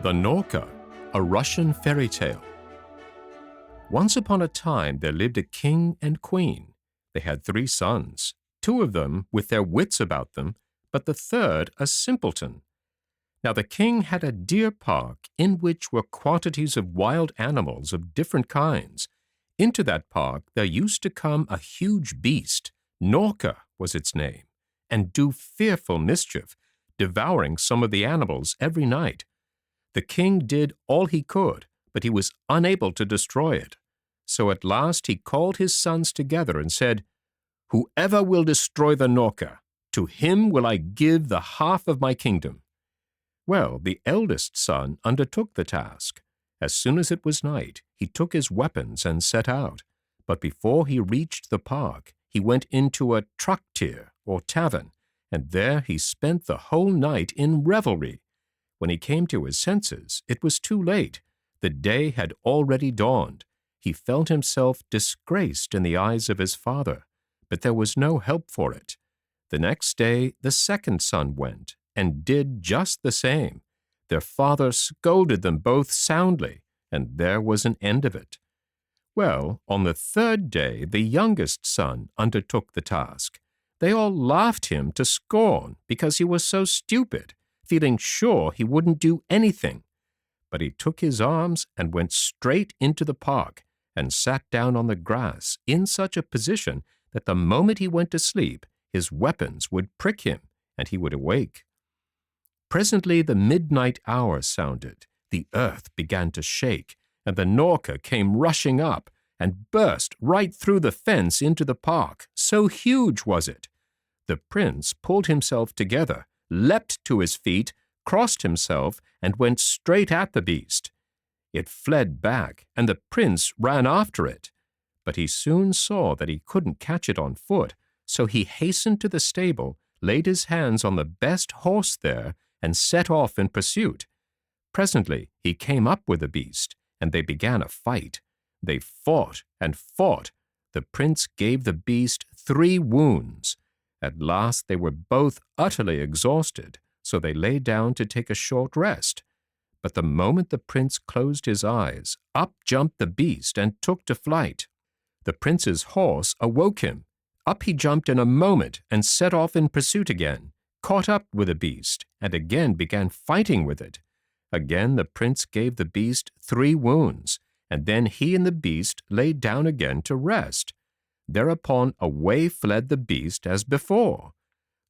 The Norka, a Russian fairy tale. Once upon a time there lived a king and queen. They had 3 sons, 2 of them with their wits about them, but the third a simpleton. Now the king had a deer park in which were quantities of wild animals of different kinds. Into that park there used to come a huge beast, Norka was its name, and do fearful mischief, devouring some of the animals every night. The king did all he could, but he was unable to destroy it. So at last he called his sons together and said, "Whoever will destroy the Norka, to him will I give the half of my kingdom." Well, the eldest son undertook the task. As soon as it was night, he took his weapons and set out. But before he reached the park, he went into a traktir, or tavern, and there he spent the whole night in revelry. When he came to his senses, it was too late. The day had already dawned. He felt himself disgraced in the eyes of his father, but there was no help for it. The next day the second son went and did just the same. Their father scolded them both soundly, and there was an end of it. Well, on the third day the youngest son undertook the task. They all laughed him to scorn because he was so stupid, feeling sure he wouldn't do anything. But he took his arms and went straight into the park and sat down on the grass in such a position that the moment he went to sleep, his weapons would prick him and he would awake. Presently the midnight hour sounded, the earth began to shake, and the Norka came rushing up and burst right through the fence into the park, so huge was it. The prince pulled himself together, leapt to his feet, crossed himself, and went straight at the beast. It fled back, and the prince ran after it. But he soon saw that he couldn't catch it on foot, so he hastened to the stable, laid his hands on the best horse there, and set off in pursuit. Presently he came up with the beast, and they began a fight. They fought and fought. The prince gave the beast 3 wounds. At last they were both utterly exhausted, so they lay down to take a short rest. But the moment the prince closed his eyes, up jumped the beast and took to flight. The prince's horse awoke him. Up he jumped in a moment and set off in pursuit again, caught up with the beast, and again began fighting with it. Again the prince gave the beast 3 wounds, and then he and the beast lay down again to rest. Thereupon away fled the beast as before.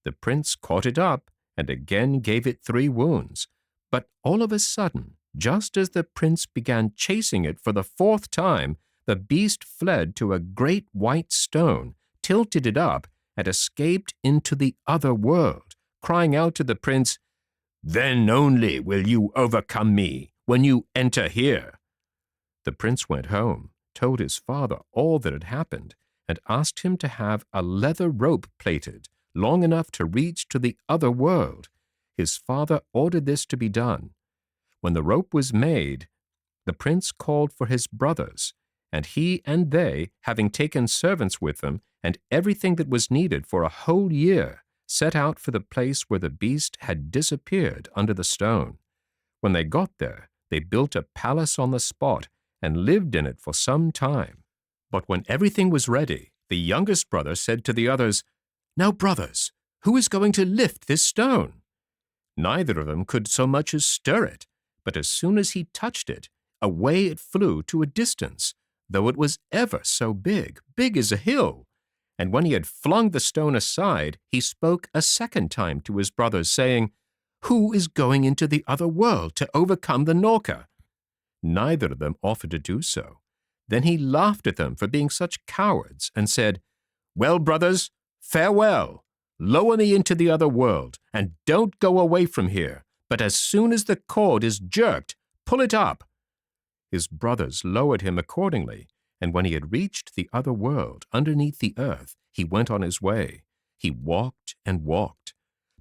The prince caught it up and again gave it 3 wounds. But all of a sudden, just as the prince began chasing it for the 4th time, the beast fled to a great white stone, tilted it up, and escaped into the other world, crying out to the prince, "Then only will you overcome me, when you enter here." The prince went home, told his father all that had happened, and asked him to have a leather rope plaited, long enough to reach to the other world. His father ordered this to be done. When the rope was made, the prince called for his brothers, and he and they, having taken servants with them and everything that was needed for a whole year, set out for the place where the beast had disappeared under the stone. When they got there, they built a palace on the spot and lived in it for some time. But when everything was ready, the youngest brother said to the others, "Now, brothers, who is going to lift this stone?" Neither of them could so much as stir it, but as soon as he touched it, away it flew to a distance, though it was ever so big, big as a hill. And when he had flung the stone aside, he spoke a second time to his brothers, saying, "Who is going into the other world to overcome the Norka?" Neither of them offered to do so. Then he laughed at them for being such cowards and said, "Well, brothers, farewell. Lower me into the other world, and don't go away from here, but as soon as the cord is jerked, pull it up." His brothers lowered him accordingly, and when he had reached the other world underneath the earth, he went on his way. He walked and walked.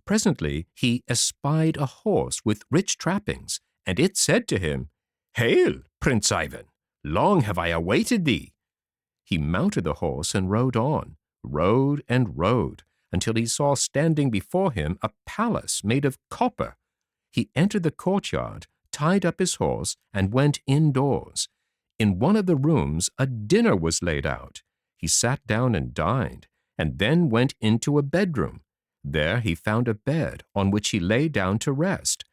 Presently he espied a horse with rich trappings, and it said to him, "Hail, Prince Ivan! Long have I awaited thee." He mounted the horse and rode on, rode and rode, until he saw standing before him a palace made of copper. He entered the courtyard, tied up his horse, and went indoors. In one of the rooms a dinner was laid out. He sat down and dined, and then went into a bedroom. There he found a bed on which he lay down to rest.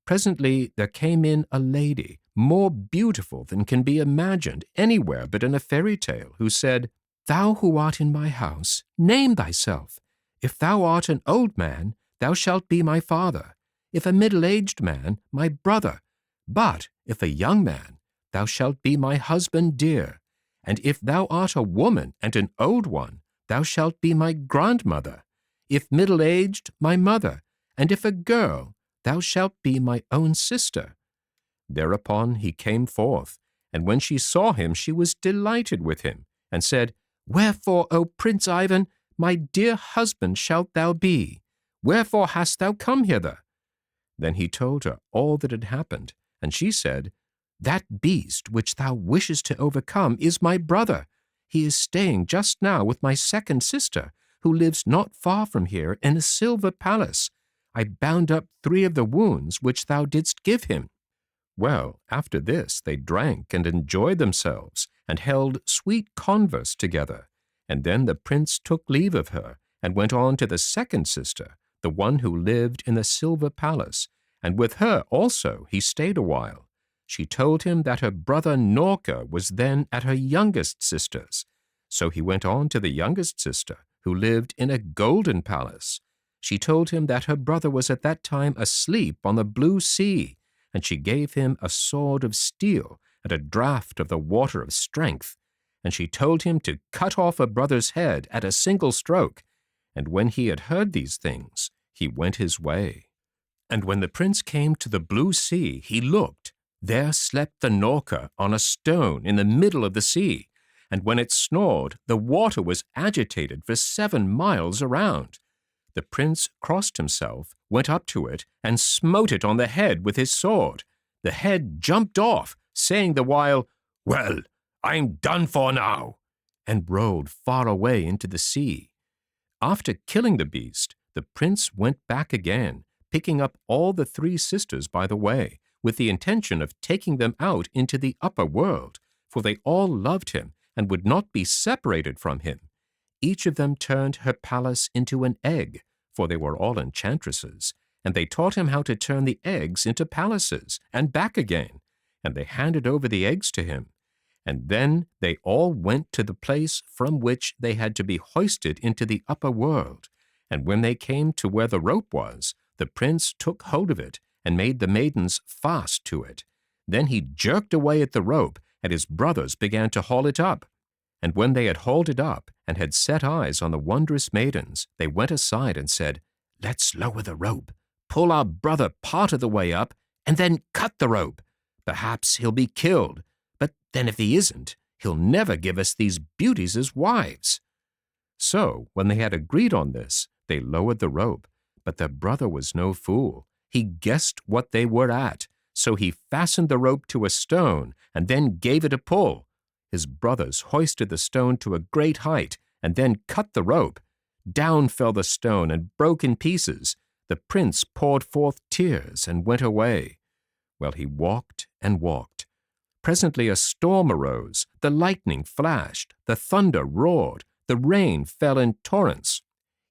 Presently there came in a lady, more beautiful than can be imagined anywhere but in a fairy tale, who said, "Thou who art in my house, name thyself. If thou art an old man, thou shalt be my father. If a middle-aged man, my brother. But if a young man, thou shalt be my husband dear. And if thou art a woman and an old one, thou shalt be my grandmother. If middle-aged, my mother. And if a girl, thou shalt be my own sister." Thereupon he came forth, and when she saw him, she was delighted with him, and said, "Wherefore, O Prince Ivan, my dear husband shalt thou be? Wherefore hast thou come hither?" Then he told her all that had happened, and she said, "That beast which thou wishest to overcome is my brother. He is staying just now with my second sister, who lives not far from here in a silver palace. I bound up 3 of the wounds which thou didst give him." Well, after this they drank and enjoyed themselves, and held sweet converse together. And then the prince took leave of her, and went on to the second sister, the one who lived in the silver palace, and with her also he stayed a while. She told him that her brother Norka was then at her youngest sister's. So he went on to the youngest sister, who lived in a golden palace. She told him that her brother was at that time asleep on the blue sea, and she gave him a sword of steel and a draught of the water of strength. And she told him to cut off her brother's head at a single stroke. And when he had heard these things, he went his way. And when the prince came to the blue sea, he looked. There slept the Norka on a stone in the middle of the sea, and when it snored, the water was agitated for 7 miles around. The prince crossed himself, went up to it, and smote it on the head with his sword. The head jumped off, saying the while, "Well, I'm done for now," and rolled far away into the sea. After killing the beast, the prince went back again, picking up all the 3 sisters by the way, with the intention of taking them out into the upper world, for they all loved him and would not be separated from him. Each of them turned her palace into an egg, for they were all enchantresses, and they taught him how to turn the eggs into palaces, and back again, and they handed over the eggs to him. And then they all went to the place from which they had to be hoisted into the upper world, and when they came to where the rope was, the prince took hold of it, and made the maidens fast to it. Then he jerked away at the rope, and his brothers began to haul it up. And when they had hauled it up, and had set eyes on the wondrous maidens, they went aside and said, "Let's lower the rope, pull our brother part of the way up, and then cut the rope. Perhaps he'll be killed, but then if he isn't, he'll never give us these beauties as wives." So, when they had agreed on this, they lowered the rope, but their brother was no fool. He guessed what they were at, so he fastened the rope to a stone, and then gave it a pull. His brothers hoisted the stone to a great height, and then cut the rope. Down fell the stone and broke in pieces. The prince poured forth tears and went away. Well, he walked and walked. Presently a storm arose, the lightning flashed, the thunder roared, the rain fell in torrents.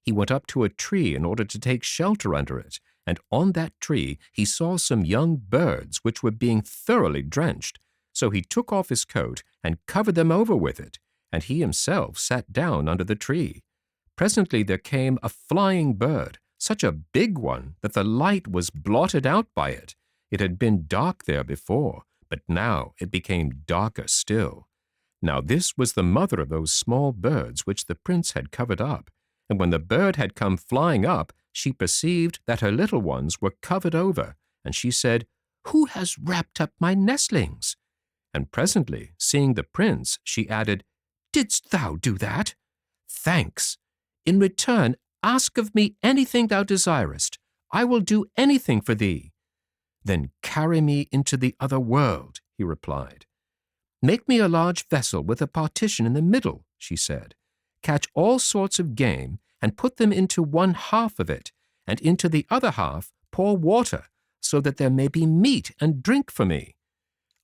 He went up to a tree in order to take shelter under it, and on that tree he saw some young birds which were being thoroughly drenched. So he took off his coat and covered them over with it, and he himself sat down under the tree. Presently there came a flying bird, such a big one that the light was blotted out by it. It had been dark there before, but now it became darker still. Now this was the mother of those small birds which the prince had covered up, and when the bird had come flying up, she perceived that her little ones were covered over, and she said, "Who has wrapped up my nestlings?" And presently, seeing the prince, she added, "Didst thou do that? Thanks. In return, ask of me anything thou desirest. I will do anything for thee." "Then carry me into the other world," he replied. "Make me a large vessel with a partition in the middle," she said. "Catch all sorts of game, and put them into one half of it, and into the other half pour water, so that there may be meat and drink for me."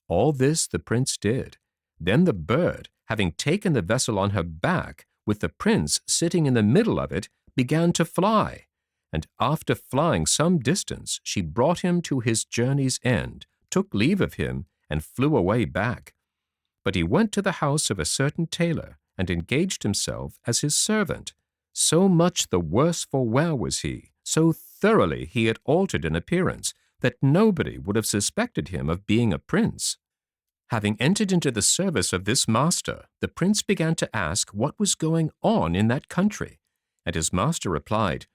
All this the prince did. Then the bird, having taken the vessel on her back, with the prince sitting in the middle of it, began to fly. And after flying some distance, she brought him to his journey's end, took leave of him, and flew away back. But he went to the house of a certain tailor, and engaged himself as his servant. So much the worse for wear was he, so thoroughly he had altered in appearance, that nobody would have suspected him of being a prince. Having entered into the service of this master, the prince began to ask what was going on in that country. And his master replied,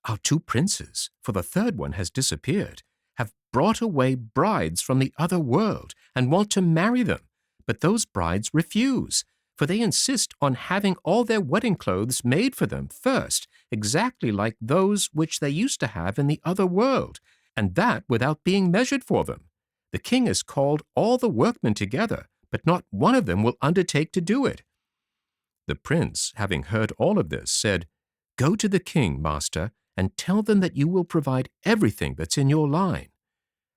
"Our two princes, for the third one has disappeared, have brought away brides from the other world and want to marry them. But those brides refuse, for they insist on having all their wedding clothes made for them first, exactly like those which they used to have in the other world, and that without being measured for them. The king has called all the workmen together, but not one of them will undertake to do it." The prince, having heard all of this, said, "Go to the king, master, and tell them that you will provide everything that's in your line."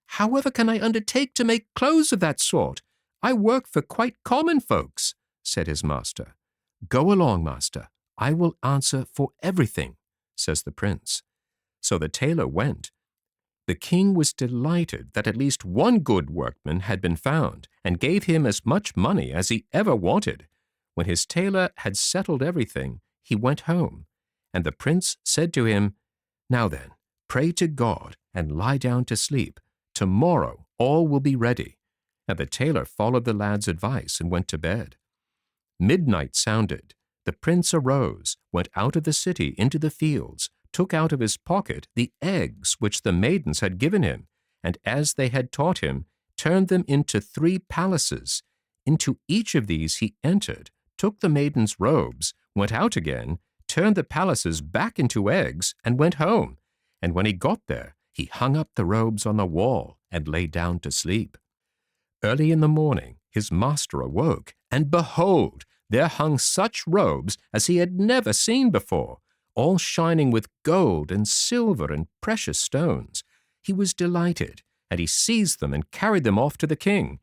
"However can I undertake to make clothes of that sort? I work for quite common folks," said his master. "Go along, master. I will answer for everything," says the prince. So the tailor went. The king was delighted that at least one good workman had been found, and gave him as much money as he ever wanted. When his tailor had settled everything, he went home, and the prince said to him, "Now then, pray to God and lie down to sleep. Tomorrow all will be ready." And the tailor followed the lad's advice and went to bed. Midnight sounded. The prince arose, went out of the city into the fields, took out of his pocket the eggs which the maidens had given him, and as they had taught him, turned them into 3 palaces. Into each of these he entered, took the maidens' robes, went out again, turned the palaces back into eggs, and went home. And when he got there, he hung up the robes on the wall and lay down to sleep. Early in the morning his master awoke, and behold, there hung such robes as he had never seen before, all shining with gold and silver and precious stones. He was delighted, and he seized them and carried them off to the king.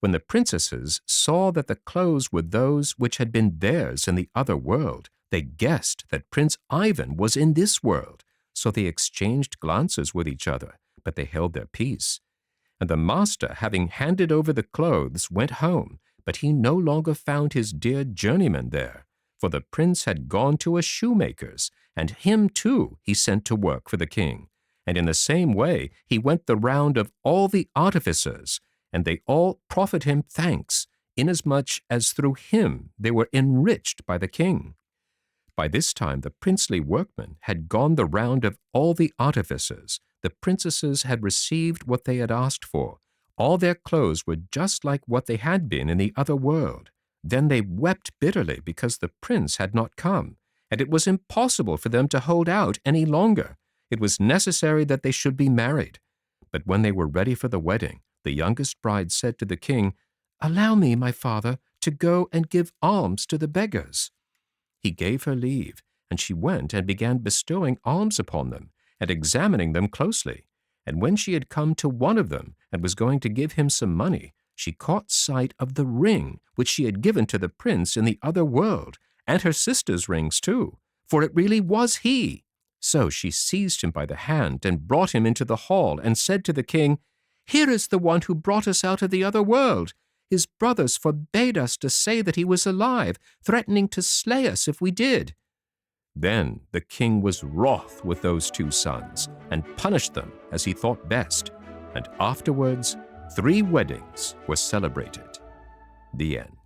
When the princesses saw that the clothes were those which had been theirs in the other world, they guessed that Prince Ivan was in this world, so they exchanged glances with each other, but they held their peace. And the master, having handed over the clothes, went home, but he no longer found his dear journeyman there. For the prince had gone to a shoemaker's, and him too he sent to work for the king. And in the same way he went the round of all the artificers, and they all proffered him thanks, inasmuch as through him they were enriched by the king. By this time the princely workmen had gone the round of all the artificers. The princesses had received what they had asked for. All their clothes were just like what they had been in the other world. Then they wept bitterly because the prince had not come, and it was impossible for them to hold out any longer. It was necessary that they should be married. But when they were ready for the wedding, the youngest bride said to the king, "Allow me, my father, to go and give alms to the beggars." He gave her leave, and she went and began bestowing alms upon them, and examining them closely. And when she had come to one of them, and was going to give him some money, she caught sight of the ring which she had given to the prince in the other world, and her sister's rings too, for it really was he. So she seized him by the hand and brought him into the hall, and said to the king, "Here is the one who brought us out of the other world. His brothers forbade us to say that he was alive, threatening to slay us if we did." Then the king was wroth with those 2 sons, and punished them as he thought best. And afterwards 3 weddings were celebrated. The end.